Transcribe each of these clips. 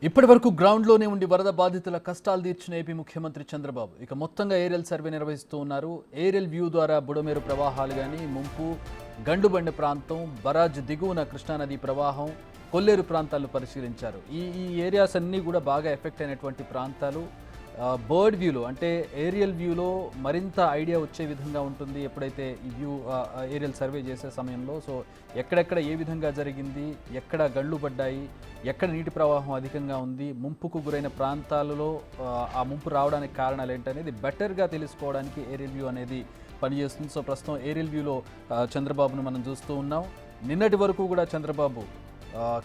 ఇప్పటి వరకు గ్రౌండ్లోనే ఉండి వరద బాధితుల కష్టాలు తీర్చిన ఏపీ ముఖ్యమంత్రి చంద్రబాబు ఇక మొత్తంగా ఏరియల్ సర్వే నిర్వహిస్తూ ఉన్నారు. ఏరియల్ వ్యూ ద్వారా బుడమేరు ప్రవాహాలు కానీ ముంపు, గండుబండ ప్రాంతం, బరాజ్ దిగువన కృష్ణానది ప్రవాహం, కొల్లేరు ప్రాంతాలను పరిశీలించారు. ఈ ఏరియాస్ అన్నీ కూడా బాగా ఎఫెక్ట్ అయినటువంటి ప్రాంతాలు. బర్డ్ వ్యూలో అంటే ఏరియల్ వ్యూలో మరింత ఐడియా వచ్చే విధంగా ఉంటుంది ఎప్పుడైతే ఈ వ్యూ ఏరియల్ సర్వే చేసే సమయంలో. సో ఎక్కడెక్కడ ఏ విధంగా జరిగింది, ఎక్కడ గళ్ళు పడ్డాయి, ఎక్కడ నీటి ప్రవాహం అధికంగా ఉంది, ముంపుకు గురైన ప్రాంతాలలో ఆ ముంపు రావడానికి కారణాలు ఏంటనేది బెటర్గా తెలుసుకోవడానికి ఏరియల్ వ్యూ అనేది పనిచేస్తుంది. సో ప్రస్తుతం ఏరియల్ వ్యూలో చంద్రబాబును మనం చూస్తూ ఉన్నాం. నిన్నటి వరకు కూడా చంద్రబాబు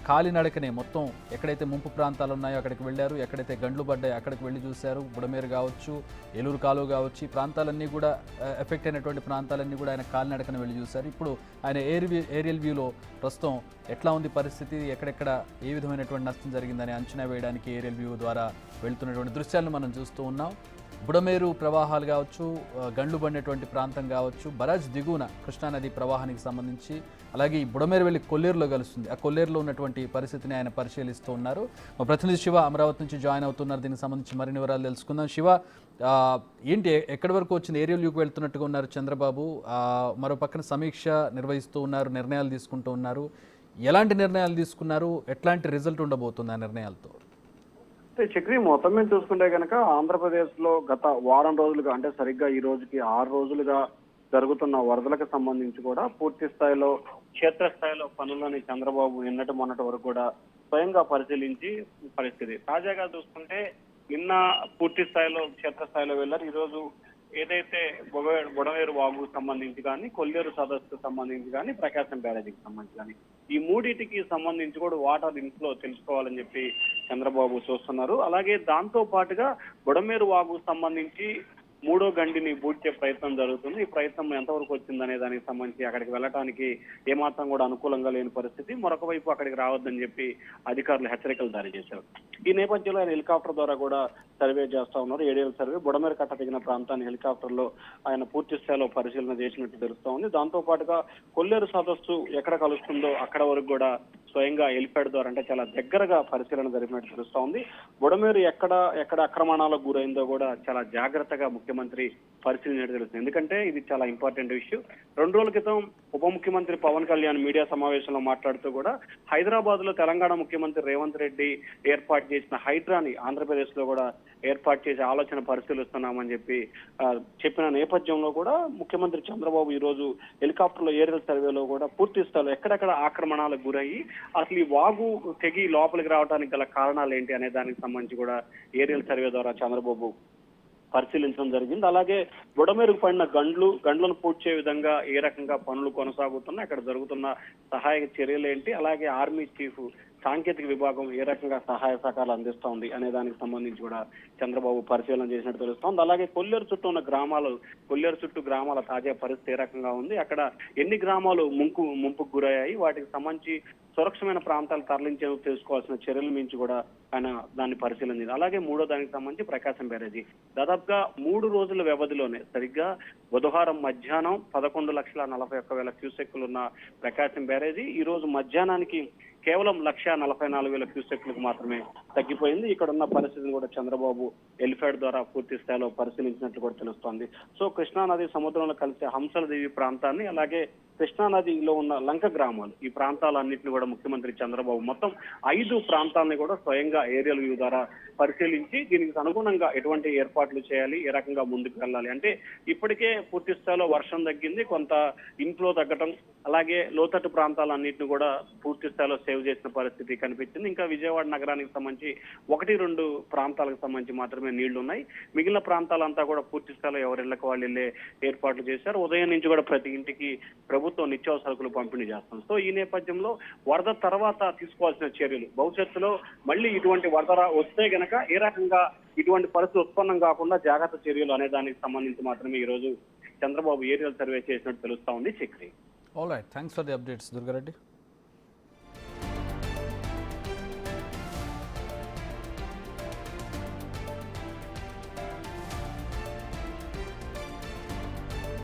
కాలినడకనే మొత్తం ఎక్కడైతే ముంపు ప్రాంతాలు ఉన్నాయో అక్కడికి వెళ్ళారు, ఎక్కడైతే గండ్లు పడ్డాయో అక్కడికి వెళ్ళి చూశారు. బుడమేరు కావచ్చు, ఏలూరు కాలువ కావచ్చు, ఈ ప్రాంతాలన్నీ కూడా ఎఫెక్ట్ అయినటువంటి ప్రాంతాలన్నీ కూడా ఆయన కాలినడకన వెళ్ళి చూశారు. ఇప్పుడు ఆయన ఏరియల్ వ్యూలో ప్రస్తుతం ఎట్లా ఉంది పరిస్థితి, ఎక్కడెక్కడ ఏ విధమైనటువంటి నష్టం జరిగిందని అంచనా వేయడానికి ఏరియల్ వ్యూ ద్వారా వెళ్తున్నటువంటి దృశ్యాలను మనం చూస్తూ ఉన్నాం. బుడమేరు ప్రవాహాలు కావచ్చు, గండ్లు పడినటువంటి ప్రాంతం కావచ్చు, బరాజ్ దిగువన కృష్ణానది ప్రవాహానికి సంబంధించి, అలాగే ఈ బుడమేరు వెళ్ళి కొల్లేరులో కలుస్తుంది. ఆ కొల్లేరులో ఉన్నటువంటి పరిస్థితిని ఆయన పరిశీలిస్తూ ఉన్నారు. మా ప్రతినిధి శివ అమరావతి నుంచి జాయిన్ అవుతున్నారు. దీనికి సంబంధించి మరిన్ని వివరాలు తెలుసుకుందాం. శివ, ఏంటి ఎక్కడి వరకు వచ్చింది? ఏరియల్ వ్యూకి వెళ్తున్నట్టుగా ఉన్నారు చంద్రబాబు. మరో పక్కన సమీక్ష నిర్వహిస్తూ ఉన్నారు, నిర్ణయాలు తీసుకుంటూ ఉన్నారు. ఎలాంటి నిర్ణయాలు తీసుకున్నారు, ఎట్లాంటి రిజల్ట్ ఉండబోతుంది ఆ నిర్ణయాలతో? చక్రి మొత్తం మీద చూసుకుంటే కనుక ఆంధ్రప్రదేశ్ లో గత వారం రోజులుగా అంటే సరిగ్గా ఈ రోజుకి 6 రోజులుగా జరుగుతున్న వరదలకు సంబంధించి కూడా పూర్తి స్థాయిలో క్షేత్రస్థాయిలో పనులని చంద్రబాబు నిన్నటి మొన్నటి వరకు కూడా స్వయంగా పరిశీలించి పరిస్థితి. తాజాగా చూసుకుంటే నిన్న పూర్తి స్థాయిలో క్షేత్రస్థాయిలో వెళ్లారు. ఈ రోజు ఏదైతే బుడమేరు వాగుకు సంబంధించి కానీ, కొల్లేరు సదస్సుకు సంబంధించి కానీ, ప్రకాశం బ్యారేజీకి సంబంధించి కానీ, ఈ మూడింటికి సంబంధించి కూడా వాటర్ ఇన్ఫ్లో తెలుసుకోవాలని చెప్పి చంద్రబాబు చూస్తున్నారు. అలాగే దాంతో పాటుగా బుడమేరు వాగుకు సంబంధించి 3వ గండిని బూడ్చే ప్రయత్నం జరుగుతుంది. ఈ ప్రయత్నం ఎంతవరకు వచ్చిందనే దానికి సంబంధించి అక్కడికి వెళ్ళడానికి ఏమాత్రం కూడా అనుకూలంగా లేని పరిస్థితి. మరొక వైపు అక్కడికి రావద్దని చెప్పి అధికారులు హెచ్చరికలు జారీ చేశారు. ఈ నేపథ్యంలో ఆయన హెలికాప్టర్ ద్వారా కూడా సర్వే చేస్తా ఉన్నారు. ఏరియల్ సర్వే బుడమేరు కట్ట దిగిన ప్రాంతాన్ని హెలికాప్టర్ లో ఆయన పూర్తి స్థాయిలో పరిశీలన చేసినట్టు తెలుస్తా ఉంది. దాంతో పాటుగా కొల్లేరు సదస్సు ఎక్కడ కలుస్తుందో అక్కడ వరకు కూడా స్వయంగా హెలిప్యాడ్ ద్వారా అంటే చాలా దగ్గరగా పరిశీలన జరిపినట్టు తెలుస్తా ఉంది. బుడమేరు ఎక్కడ అక్రమణాలకు గురైందో కూడా చాలా జాగ్రత్తగా ముఖ్యమంత్రి పరిశీలించినట్టు తెలుస్తుంది. ఎందుకంటే ఇది చాలా ఇంపార్టెంట్ ఇష్యూ. 2 రోజుల క్రితం ఉప ముఖ్యమంత్రి పవన్ కళ్యాణ్ మీడియా సమావేశంలో మాట్లాడుతూ కూడా హైదరాబాద్ లో తెలంగాణ ముఖ్యమంత్రి రేవంత్ రెడ్డి ఏర్పాటు చేసిన హైడ్రాని ఆంధ్రప్రదేశ్ లో కూడా ఏర్పాటు చేసే ఆలోచన పరిశీలిస్తున్నామని చెప్పిన నేపథ్యంలో కూడా ముఖ్యమంత్రి చంద్రబాబు ఈ రోజు హెలికాప్టర్ లో ఏరియల్ సర్వేలో కూడా పూర్తి స్థాయిలో ఎక్కడెక్కడ ఆక్రమణాలకు గురయ్యి అసలు ఈ వాగు తెగి లోపలికి రావడానికి గల కారణాలు ఏంటి అనే దానికి సంబంధించి కూడా ఏరియల్ సర్వే ద్వారా చంద్రబాబు పరిశీలించడం జరిగింది. అలాగే బుడమేరుకు పడిన గండ్లను పూడ్చే విధంగా ఏ రకంగా పనులు కొనసాగుతున్నాయి, అక్కడ జరుగుతున్న సహాయక చర్యలు ఏంటి, అలాగే ఆర్మీ చీఫ్ సాంకేతిక విభాగం ఏ రకంగా సహాయ సహకారాలు అందిస్తోంది అనే దానికి సంబంధించి కూడా చంద్రబాబు పరిశీలన చేసినట్టు తెలుస్తోంది. అలాగే కొల్లేరు చుట్టూ ఉన్న కొల్లేరు చుట్టూ గ్రామాల తాజా పరిస్థితి ఏ రకంగా ఉంది, అక్కడ ఎన్ని గ్రామాలు ముంపుకు గురయ్యాయి, వాటికి సంబంధించి సురక్షమైన ప్రాంతాలు తరలించేందుకు తీసుకోవాల్సిన చర్యల మించి కూడా ఆయన దాన్ని పరిశీలించింది. అలాగే 3వ దానికి సంబంధించి ప్రకాశం బ్యారేజీ దాదాపుగా 3 రోజుల వ్యవధిలోనే సరిగ్గా బుధవారం మధ్యాహ్నం 11,41,000 క్యూసెక్కులు ఉన్న ప్రకాశం బ్యారేజీ ఈ రోజు మధ్యాహ్నానికి కేవలం 1,44,000 క్యూసెక్లకు మాత్రమే తగ్గిపోయింది. ఇక్కడ ఉన్న పరిస్థితిని కూడా చంద్రబాబు హెలిప్యాడ్ ద్వారా పూర్తి స్థాయిలో పరిశీలించినట్లు కూడా తెలుస్తోంది. సో కృష్ణానది సముద్రంలో కలిసే హంసలదేవి ప్రాంతాన్ని, అలాగే కృష్ణానదిలో ఉన్న లంక గ్రామాలు, ఈ ప్రాంతాలన్నింటినీ కూడా ముఖ్యమంత్రి చంద్రబాబు మొత్తం 5 ప్రాంతాలని కూడా స్వయంగా ఏరియల్ వ్యూ ద్వారా పరిశీలించి దీనికి అనుగుణంగా ఎటువంటి ఏర్పాట్లు చేయాలి, ఏ రకంగా ముందుకు వెళ్ళాలి అంటే ఇప్పటికే పూర్తి స్థాయిలో వర్షం తగ్గింది, కొంత ఇన్ఫ్లో తగ్గటం, అలాగే లోతట్టు ప్రాంతాలన్నింటినీ కూడా పూర్తి స్థాయిలో సేవ్ చేసిన పరిస్థితి కనిపించింది. ఇంకా విజయవాడ నగరానికి సంబంధించి 1-2 ప్రాంతాలకు సంబంధించి మాత్రమే నీళ్లు ఉన్నాయి. మిగిలిన ప్రాంతాలంతా కూడా పూర్తి స్థాయిలో ఎవరిళ్లకు వాళ్ళు వెళ్ళే ఏర్పాట్లు చేశారు. ఉదయం నుంచి కూడా ప్రతి ఇంటికి ప్రభుత్వం నిత్యావసరకులు పంపిణీ చేస్తుంది. సో ఈ నేపథ్యంలో వరద తర్వాత తీసుకోవాల్సిన చర్యలు, భవిష్యత్తులో మళ్ళీ ఇటువంటి వరద వస్తే గనక ఏ రకంగా ఇటువంటి పరిస్థితి ఉత్పన్నం కాకుండా జాగ్రత్త చర్యలు అనే దానికి సంబంధించి మాత్రమే ఈ రోజు చంద్రబాబు ఏరియల్ సర్వే చేసినట్టు తెలుస్తా ఉంది. Chakri. All right, thanks for the updates Durga Reddy.